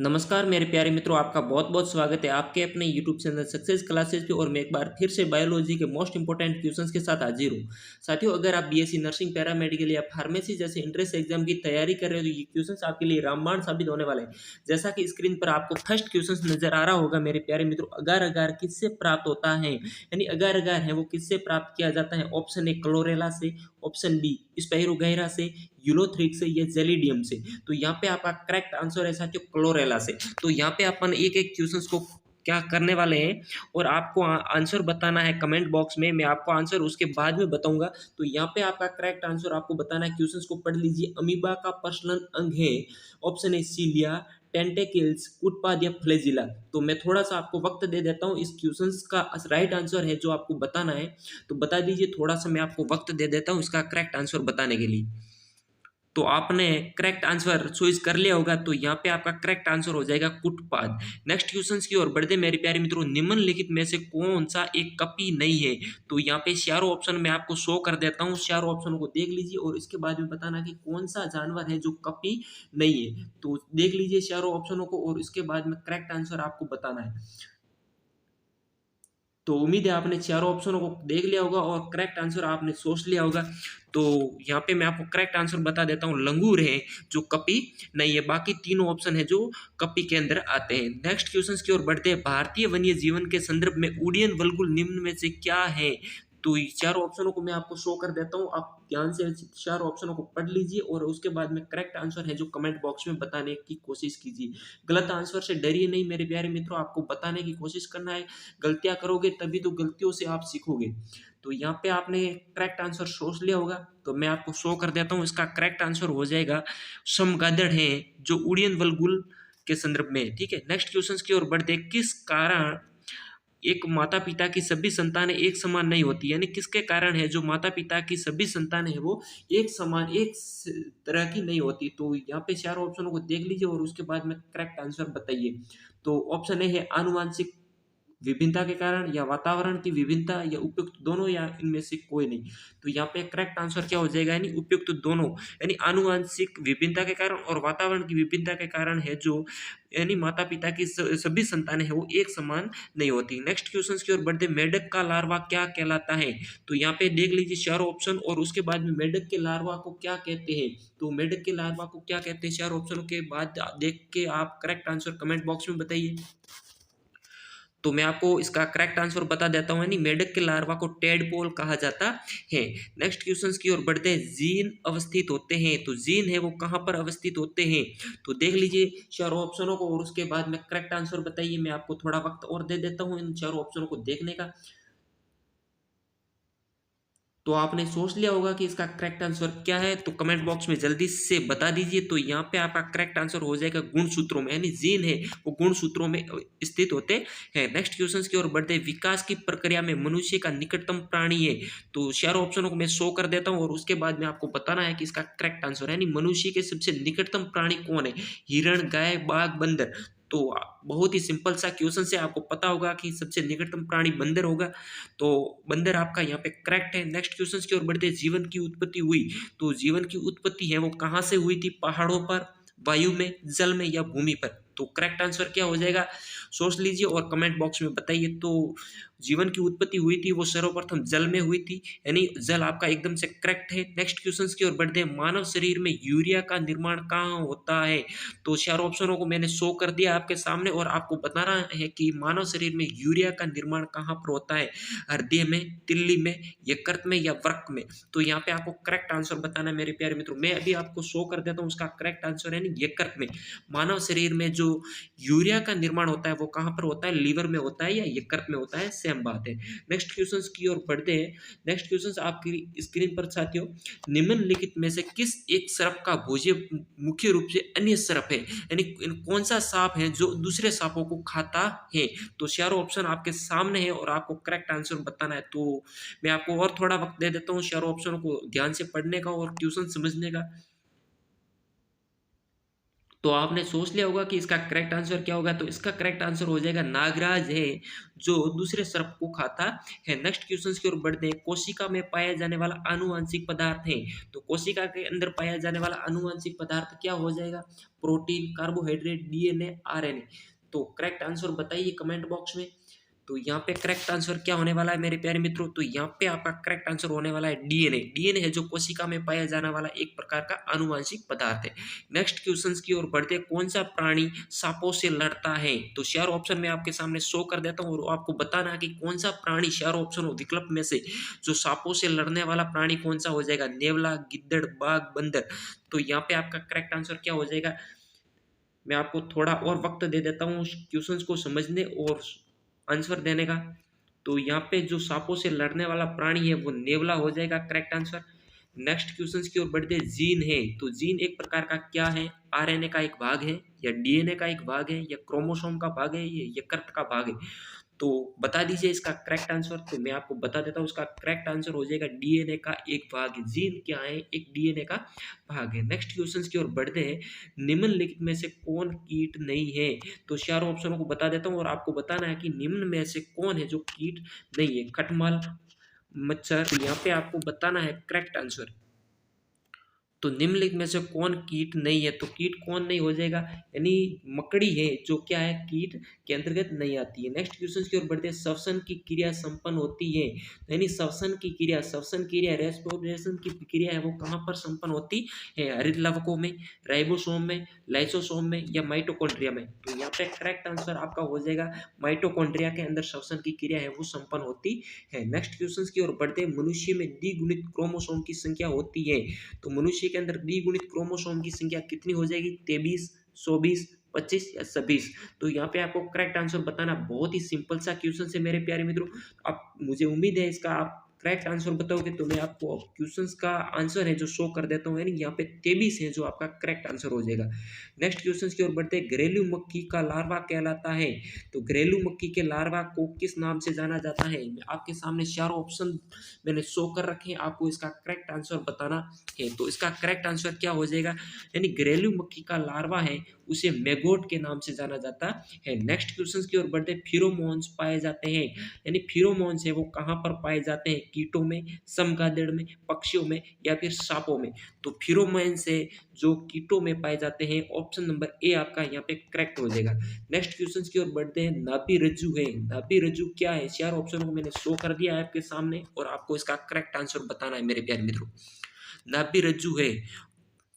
नमस्कार मेरे प्यारे मित्रों, आपका बहुत बहुत स्वागत है आपके अपने यूट्यूब चैनल सक्सेस क्लासेस पे। और मैं एक बार फिर से बायोलॉजी के मोस्ट इंपॉर्टेंट क्वेश्चंस के साथ हाजिर हूँ। साथियों, अगर आप बीएससी नर्सिंग, पैरामेडिकल या फार्मेसी जैसे इंट्रेंस एग्जाम की तैयारी कर रहे हो तो ये क्वेश्चंस आपके लिए रामबाण साबित होने वाले हैं। जैसा कि स्क्रीन पर आपको फर्स्ट क्वेश्चन नजर आ रहा होगा मेरे प्यारे मित्रों, अगार अगार किससे प्राप्त होता है, यानी अगार अगार है वो किससे प्राप्त किया जाता है। ऑप्शन ए क्लोरेला से, ऑप्शन बी स्पाइरोगाइरा से, यूलोथ्रिक से या जेलिडियम से। तो यहाँ पे आपका करेक्ट आंसर है साथियों क्लोरेला से। तो यहाँ पे अपन एक एक क्वेश्चंस को क्या करने वाले हैं और आपको आंसर बताना है कमेंट बॉक्स में। मैं आपको आंसर उसके बाद में बताऊंगा। तो यहाँ पे आपका करेक्ट आंसर आपको बताना है। क्वेश्चंस को पढ़ लीजिए। अमीबा का प्रजनन अंग है। ऑप्शन ए सीलिया, टेंटेकल्स, उत्पाद या फ्लैजिला। तो मैं थोड़ा सा आपको वक्त दे देता हूँ। इस क्वेश्चंस का राइट आंसर है जो आपको बताना है, तो बता दीजिए। थोड़ा सा मैं आपको वक्त दे देता हूँ इसका करेक्ट आंसर बताने के लिए। तो आपने करेक्ट आंसर चॉइस कर लिया होगा, तो यहाँ पे आपका करेक्ट आंसर हो जाएगा कुटपाद। नेक्स्ट क्वेश्चंस की ओर बढ़ते मेरे प्यारे मित्रों। निम्नलिखित में से कौन सा एक कपी नहीं है। तो यहाँ पे चारों ऑप्शन मैं आपको शो कर देता हूँ। चारों ऑप्शन को देख लीजिए और इसके बाद में बताना कि कौन सा जानवर है जो कपी नहीं है। तो देख लीजिए चारों ऑप्शनों को और इसके बाद में करेक्ट आंसर आपको बताना है। तो उम्मीद है आपने चारों ऑप्शनों को देख लिया होगा और करेक्ट आंसर आपने सोच लिया होगा। तो यहाँ पे मैं आपको करेक्ट आंसर बता देता हूँ। लंगूर है जो कपी नहीं है। बाकी तीनों ऑप्शन है जो कपी के अंदर आते हैं। नेक्स्ट क्वेश्चन की ओर बढ़ते हैं। भारतीय वन्य जीवन के संदर्भ में उडियन वल्गुल निम्न में से क्या है। तो ये चारों ऑप्शनों को मैं आपको शो कर देता हूँ। आप ध्यान से चारों ऑप्शनों को पढ़ लीजिए और उसके बाद में करेक्ट आंसर है जो कमेंट बॉक्स में बताने की कोशिश कीजिए। गलत आंसर से डरिए नहीं मेरे प्यारे मित्रों, आपको बताने की कोशिश करना है। गलतियां करोगे तभी तो गलतियों से आप सीखोगे। तो यहाँ पे आपने करेक्ट आंसर सोच लिया होगा, तो मैं आपको शो कर देता हूँ। इसका करेक्ट आंसर हो जाएगा चमगादड़ है जो उडियन वल्गुल के संदर्भ में है। ठीक है, नेक्स्ट क्वेश्चन की ओर बढ़ते। किस कारण एक माता पिता की सभी संतानें एक समान नहीं होती, यानी किसके कारण है जो माता पिता की सभी संतानें हैं वो एक समान तरह की नहीं होती। तो यहाँ पे चारों ऑप्शनों को देख लीजिए और उसके बाद में करेक्ट आंसर बताइए। तो ऑप्शन ए है आनुवांशिक विभिन्नता के कारण, या वातावरण की विभिन्नता, या उपयुक्त दोनों, या इनमें से कोई नहीं। तो यहाँ पे करेक्ट आंसर क्या हो जाएगा, यानी उपयुक्त दोनों, यानी आनुवांशिक विभिन्नता के कारण और वातावरण की विभिन्नता के कारण है जो, यानी माता पिता की सभी संतानें हैं वो एक समान नहीं होती। नेक्स्ट क्वेश्चन की ओर बढ़ते। मेढक का लार्वा क्या कहलाता है। तो यहाँ पे देख लीजिए चारों ऑप्शन और उसके बाद में मेढक के लार्वा को क्या कहते हैं। तो मेढक के लार्वा को क्या कहते हैं, चार ऑप्शनों के बाद देख के आप करेक्ट आंसर कमेंट बॉक्स में बताइए। तो मैं आपको इसका करेक्ट आंसर बता देता हूँ, यानी मेढक के लार्वा को टेडपोल कहा जाता है। नेक्स्ट क्वेश्चन की ओर बढ़ते हैं। जीन अवस्थित होते हैं, तो जीन है वो कहाँ पर अवस्थित होते हैं। तो देख लीजिए चारों ऑप्शनों को और उसके बाद में करेक्ट आंसर बताइए। मैं आपको थोड़ा वक्त और दे देता हूँ इन चारों ऑप्शनों को देखने का। तो आपने सोच लिया होगा कि इसका करेक्ट आंसर क्या है, तो कमेंट बॉक्स में जल्दी से बता दीजिए। तो यहाँ पे आपका करेक्ट आंसर हो जाएगा गुणसूत्रों में, यानी जीन है वो गुणसूत्रों में स्थित होते हैं। नेक्स्ट क्वेश्चन की ओर बढ़ते हैं। विकास की प्रक्रिया में मनुष्य का निकटतम प्राणी है। तो चारों ऑप्शनों को मैं शो कर देता हूँ और उसके बाद में आपको बताना है कि इसका करेक्ट आंसर, यानी मनुष्य के सबसे निकटतम प्राणी कौन है। हिरण, गाय, बाघ, बंदर। तो बहुत ही सिंपल सा क्वेश्चन से आपको पता होगा कि सबसे निकटतम प्राणी बंदर होगा। तो बंदर आपका यहाँ पे करेक्ट है। नेक्स्ट क्वेश्चन की ओर बढ़ते हैं। जीवन की उत्पत्ति हुई, तो जीवन की उत्पत्ति है वो कहाँ से हुई थी। पहाड़ों पर, वायु में, जल में, या भूमि पर। तो करेक्ट आंसर क्या हो जाएगा, सोच लीजिए और कमेंट बॉक्स में बताइए। तो जीवन की उत्पत्ति हुई थी वो सर्वप्रथम जल में हुई थी, यानी जल आपका एकदम से करेक्ट है। नेक्स्ट क्वेश्चन की ओर बढ़ते हैं। मानव शरीर में यूरिया का निर्माण कहाँ होता है। तो चार ऑप्शनों को मैंने शो कर दिया आपके सामने और आपको बताना है कि मानव शरीर में यूरिया का निर्माण कहाँ पर होता है। हृदय में, तिल्ली में, यकृत में, या वृक्क में। तो यहाँ पे आपको करेक्ट आंसर बताना है मेरे प्यारे मित्रों। मैं अभी आपको शो कर देता हूँ उसका करेक्ट आंसर, यानी यकृत में। मानव शरीर में जो यूरिया का निर्माण होता है वो कहाँ पर होता है, लीवर में होता है या यकृत में होता है, सेम बात है। नेक्स्ट क्वेश्चन की ओर बढ़ते हैं। नेक्स्ट क्वेश्चन आपकी स्क्रीन पर साथियों। निम्नलिखित में से किस एक सर्प का भोज्य मुख्य रूप से अन्य सर्प है, यानी कौन सा सांप है जो दूसरे सांपों को खाता है। तो चारों ऑप्शन आपके सामने है और आपको करेक्ट आंसर बताना है। तो मैं आपको और थोड़ा वक्त दे देता हूँ चारों ऑप्शनों को ध्यान से पढ़ने का और क्वेश्चन समझने का। तो आपने सोच लिया होगा कि इसका करेक्ट आंसर क्या होगा। तो इसका करेक्ट आंसर हो जाएगा नागराज है, जो दूसरे सर्प को खाता है। नेक्स्ट क्वेश्चन की ओर बढ़ते हैं। कोशिका में पाया जाने वाला आनुवंशिक पदार्थ है। तो कोशिका के अंदर पाया जाने वाला आनुवंशिक पदार्थ क्या हो जाएगा? Protein, carbohydrate, DNA, RNA. तो करेक्ट आंसर बताइए कमेंट बॉक्स में। तो यहाँ पे करेक्ट आंसर क्या होने वाला है मेरे प्यारे मित्रों? तो यहाँ पे आपका करेक्ट आंसर होने वाला है डीएनए। डीएनए है जो कोशिका में पाया जाने वाला एक प्रकार का आनुवंशिक पदार्थ है। नेक्स्ट क्वेश्चन की ओर बढ़ते हैं। कौन सा प्राणी सांपों से लड़ता है? तो चार ऑप्शन में आपके सामने शो कर देता हूँ और आपको बताना है कि कौन सा प्राणी चार ऑप्शन विकल्प में से जो सांपों से लड़ने वाला प्राणी कौन सा हो जाएगा? नेवला, गिद्दड़, बाघ, बंदर। तो यहाँ पे आपका करेक्ट आंसर क्या हो जाएगा? मैं आपको थोड़ा और वक्त दे देता हूँ क्वेश्चंस को समझने और आंसर देने का। तो यहाँ पे जो सांपों से लड़ने वाला प्राणी है वो नेवला हो जाएगा करेक्ट आंसर। नेक्स्ट क्वेश्चंस की ओर बढ़ते हैं। जीन है, तो जीन एक प्रकार का क्या है? आरएनए का एक भाग है, या डीएनए का एक भाग है, या क्रोमोसोम का भाग है, या यकृत का भाग है? तो बता दीजिए इसका करेक्ट आंसर। तो मैं आपको बता देता हूँ, उसका करेक्ट आंसर हो जाएगा डीएनए का एक भाग है। जीन क्या है? एक डीएनए का भाग है। नेक्स्ट क्वेश्चंस की ओर बढ़ते हैं। निम्नलिखित में से कौन कीट नहीं है? तो चारों ऑप्शनों को बता देता हूँ और आपको बताना है कि निम्न में से कौन है जो कीट नहीं है। खटमल, मच्छर। तो यहाँ पे आपको बताना है करेक्ट आंसर। तो निम्नलिखित में से कौन कीट नहीं है? तो कीट कौन नहीं हो जाएगा? यानी मकड़ी है जो क्या है? कीट के अंतर्गत नहीं आती है। नेक्स्ट क्वेश्चन की ओर बढ़ते हैं। श्वसन की क्रिया संपन्न होती है, यानी श्वसन क्रिया रेस्पिरेशन की क्रिया है वो कहाँ पर संपन्न होती है? हरित लवकों में, राइबोसोम में, लाइसोसोम में, या माइटोकॉन्ड्रिया में? तो यहाँ पे करेक्ट आंसर आपका हो जाएगा माइटोकॉन्ड्रिया के अंदर श्वसन की क्रिया है वो संपन्न होती है। नेक्स्ट क्वेश्चन की ओर बढ़ते हैं। मनुष्य में द्विगुणित क्रोमोसोम की संख्या होती है। तो मनुष्य के अंदर द्विगुणित क्रोमोसोम की संख्या कितनी हो जाएगी? 23, 24, 25 या 26? तो यहाँ पे आपको करेक्ट आंसर बताना। बहुत ही सिंपल सा क्वेश्चन है मेरे प्यारे मित्रों। आप, मुझे उम्मीद है इसका आप करेक्ट आंसर बताओगे। तो मैं आपको क्वेश्चंस का आंसर है जो शो कर देता हूँ, यानी यहाँ पे 23 है जो आपका करेक्ट आंसर हो जाएगा। नेक्स्ट क्वेश्चन की ओर बढ़ते हैं। घरेलू मक्खी का लार्वा कहलाता है। तो घरेलू मक्खी के लार्वा को किस नाम से जाना जाता है? आपके सामने चारों ऑप्शन मैंने शो कर रखे हैं, आपको इसका करेक्ट आंसर बताना है। तो इसका करेक्ट आंसर क्या हो जाएगा? यानी घरेलू मक्खी का लार्वा है उसे मैगोट के नाम से जाना जाता है। नेक्स्ट क्वेश्चन की ओर बढ़ते हैं। फिरोमोन्स पाए जाते हैं, यानी फिरोमोन्स है वो कहाँ पर पाए जाते हैं? कीटों में, चमगादड़ में, पक्षियों में, या फिर सांपों में? तो फिरोमोन्स है जो कीटों में पाए जाते हैं। ऑप्शन नंबर ए आपका यहाँ पे करेक्ट हो जाएगा। नेक्स्ट क्वेश्चन की ओर बढ़ते हैं। नाभि रज्जु है, नाभि रज्जु क्या है? चार ऑप्शनों को मैंने शो कर दिया है आपके सामने और आपको इसका करेक्ट आंसर बताना है मेरे प्यारे मित्रों। नाभि रज्जु है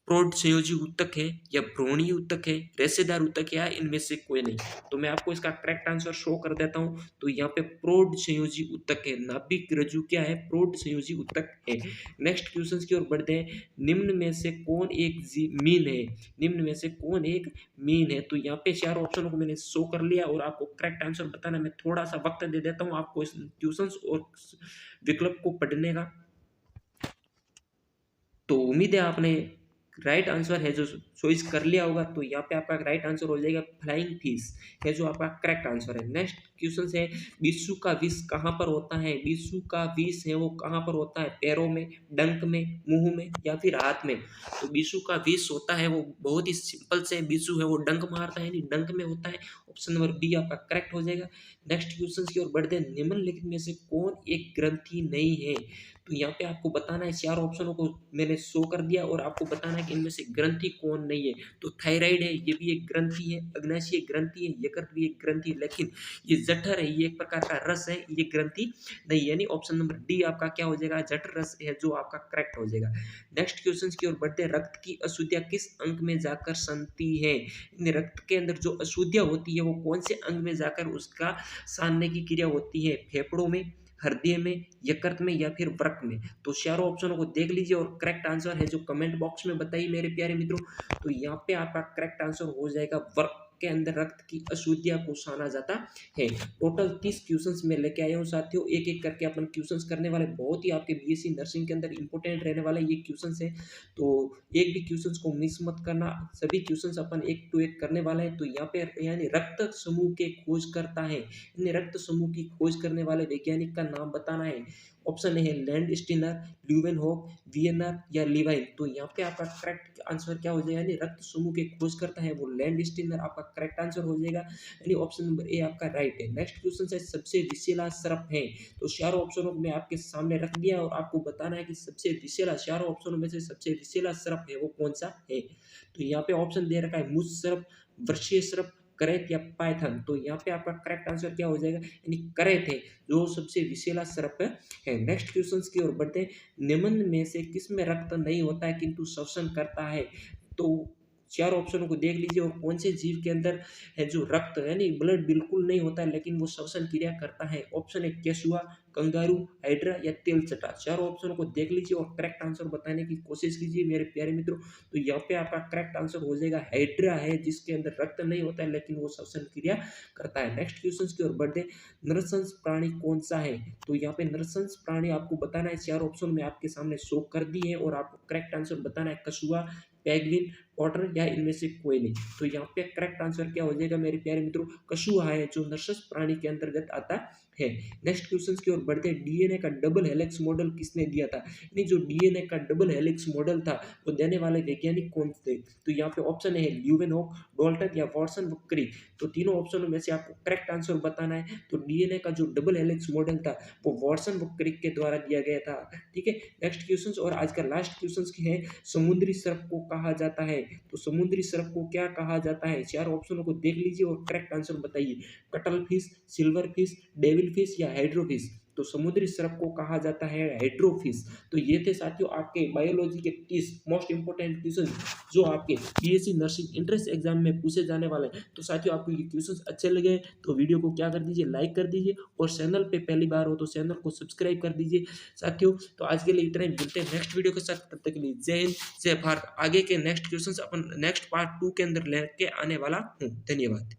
प्रौढ़ संयोजी ऊतक है, या भ्रूणीय ऊतक है, रेशेदार ऊतक है, या इनमें से कोई नहीं? तो मैं आपको इसका करेक्ट आंसर शो कर देता हूं। तो यहाँ पे प्रौढ़ संयोजी ऊतक है। नाभिक रज्जु क्या है? प्रौढ़ संयोजी ऊतक है। नेक्स्ट क्वेश्चन की ओर बढ़ते हैं। निम्न में से कौन एक मीन है? निम्न में से कौन एक मीन है? तो यहाँ पे चार ऑप्शनों को मैंने शो कर लिया और आपको करेक्ट आंसर बताना। मैं थोड़ा सा वक्त दे देता हूँ आपको इस क्वेश्चन और विकल्प को पढ़ने का। तो उम्मीद है आपने राइट आंसर है जो चॉइस कर लिया होगा। तो यहाँ पे आपका राइट आंसर हो जाएगा फ्लाइंग फिश है जो आपका करेक्ट आंसर है। नेक्स्ट क्वेश्चन है। बिच्छू का विष कहाँ पर होता है? बिच्छू का विष है वो कहाँ पर होता है? पैरों में, डंक में, मुंह में, या फिर हाथ में? तो बिच्छू का विष होता है वो बहुत ही सिंपल से बिच्छू है वो डंक मारता है, यानी डंक में होता है। ऑप्शन नंबर बी आपका करेक्ट हो जाएगा। नेक्स्ट क्वेश्चन की ओर बढ़ते हैं। निम्नलिखित में से कौन एक ग्रंथि नहीं है? तो यहाँ पे आपको बताना है। चार ऑप्शनों को मैंने शो कर दिया और आपको बताना है कि इनमें से ग्रंथि कौन नहीं है। तो थायराइड है, ये भी एक ग्रंथि है। अग्नाशय ग्रंथि है, यकृत भी एक ग्रंथि है। लेकिन ये जठर है, ये एक प्रकार का रस है, ये ग्रंथि नहीं, यानी ऑप्शन नंबर डी आपका क्या हो जाएगा? जठर रस है जो आपका करेक्ट हो जाएगा। नेक्स्ट क्वेश्चन की ओर बढ़ते हैं। रक्त की अशुद्धियां किस अंग में जाकर सनती है? इन रक्त के अंदर जो अशुद्धियां होती है वो कौन से अंग में जाकर उसका सानने की क्रिया होती है? फेफड़ों में, हृदय में, यकृत में, या फिर वृक में? तो चारों ऑप्शनों को देख लीजिए और करेक्ट आंसर है जो कमेंट बॉक्स में बताइए मेरे प्यारे मित्रों। तो यहाँ पे आपका करेक्ट आंसर हो जाएगा वृक के अंदर रक्त की अशुद्धियां को साना जाता है। टोटल 30 क्वेश्चंस में लेके आया हूँ साथियों, एक एक करके अपन क्वेश्चंस करने वाले। बहुत ही आपके बीएससी नर्सिंग के अंदर इंपॉर्टेंट रहने वाला ये क्वेश्चंस है। तो एक भी क्वेश्चंस को मिस मत करना, सभी क्वेश्चंस अपन एक टू एक करने वाले हैं। तो यहाँ पे यानी रक्त समूह के खोज करता है, इन रक्त समूह की खोज करने वाले वैज्ञानिक का नाम बताना है। ऑप्शन है लैंड स्टीनर, ल्यूवेनहॉक, वियनर, या लिवाइन? तो यहाँ पे आपका करेक्ट आंसर क्या हो जाएगा, यानी रक्त समूह के खोज करता है वो लैंड स्टीनर आपका करेक्ट आंसर हो जाएगा, यानी ऑप्शन नंबर ए आपका राइट है। नेक्स्ट क्वेश्चन है सबसे विषैला सर्प है, तो चारों ऑप्शनों को मैं आपके सामने रख दिया और आपको बताना है कि सबसे विषैला, चारों ऑप्शनों में से सबसे विषैला सर्प है वो कौन सा है। तो यहाँ पे ऑप्शन दे रखा है मुस सर्प, वृषीय सर्प, करेत या पाइथन। तो यहाँ पे आपका करेक्ट आंसर क्या हो जाएगा, यानी करेत है जो सबसे विषैला सर्प है। नेक्स्ट क्वेश्चन की ओर बढ़ते हैं, निम्न में से किसमें रक्त नहीं होता है किंतु श्वसन करता है। तो चार ऑप्शनों को देख लीजिए और कौन से जीव के अंदर है जो रक्त यानी ब्लड बिल्कुल नहीं होता है लेकिन वो श्वसन क्रिया करता है। ऑप्शन है केशुआ, कंगारू, हाइड्रा या तेलचट्टा। चारों ऑप्शनों को देख लीजिए और करेक्ट आंसर बताने की कोशिश कीजिए मेरे प्यारे मित्रों। तो यहाँ पे आपका करेक्ट आंसर हो जाएगा हाइड्रा है, जिसके अंदर रक्त नहीं होता है लेकिन वो श्वसन क्रिया करता है। नेक्स्ट क्वेश्चन की ओर बढ़ते, नरसंस प्राणी कौन सा है। तो यहाँ पे नरसंस प्राणी आपको बताना है, चार ऑप्शन में आपके सामने शो कर दी है और आपको करेक्ट आंसर बताना है कछुआ, पेंगुइन, ऑटर या इनमें से कोई नहीं। तो यहाँ पे करेक्ट आंसर क्या हो जाएगा मेरे प्यारे मित्रों, कछुआ है जो नरसंस प्राणी के अंतर्गत आता है। नेक्स्ट क्वेश्चन की ओर बढ़ते हैं, डीएनए का डबल हेलिक्स मॉडल किसने दिया था। यानी जो डीएनए का डबल हेलिक्स मॉडल था वो देने वाले वैज्ञानिक कौन थे। तो यहाँ पे ऑप्शन है ल्यूवेनहॉक, डाल्टन या वाटसन वक्री। तो तीनों ऑप्शनों में से आपको करेक्ट आंसर बताना है। तो डीएनए का जो डबल हेलिक्स मॉडल था वो वाटसन वक्री के द्वारा दिया गया था। ठीक है, नेक्स्ट क्वेश्चन और आज का लास्ट क्वेश्चन की है, समुद्री सर्प को कहा जाता है। तो समुद्री सर्प को क्या कहा जाता है, चार ऑप्शनों को देख लीजिए और करेक्ट आंसर बताइए। Cuttle fish, silver fish, devil fish या हाइड्रोफिश। तो समुद्री सर्प को कहा जाता है हाइड्रोफिश। तो ये थे साथियों आपके बायोलॉजी के 30 मोस्ट इंपोर्टेंट क्वेश्चन जो आपके बीएससी नर्सिंग एंट्रेंस एग्जाम में पूछे जाने वाले हैं। तो साथियों आपको ये क्वेश्चन अच्छे लगे तो वीडियो को क्या कर दीजिए, लाइक कर दीजिए और चैनल पे पहली बार हो तो चैनल को सब्सक्राइब कर दीजिए साथियों। तो आज के लिए इतना ही, मिलते हैं नेक्स्ट वीडियो के साथ, तब तक के लिए जय हिंद जय भारत। आगे के नेक्स्ट क्वेश्चन अपन नेक्स्ट पार्ट 2 के अंदर लेके आने वाला हूँ। धन्यवाद।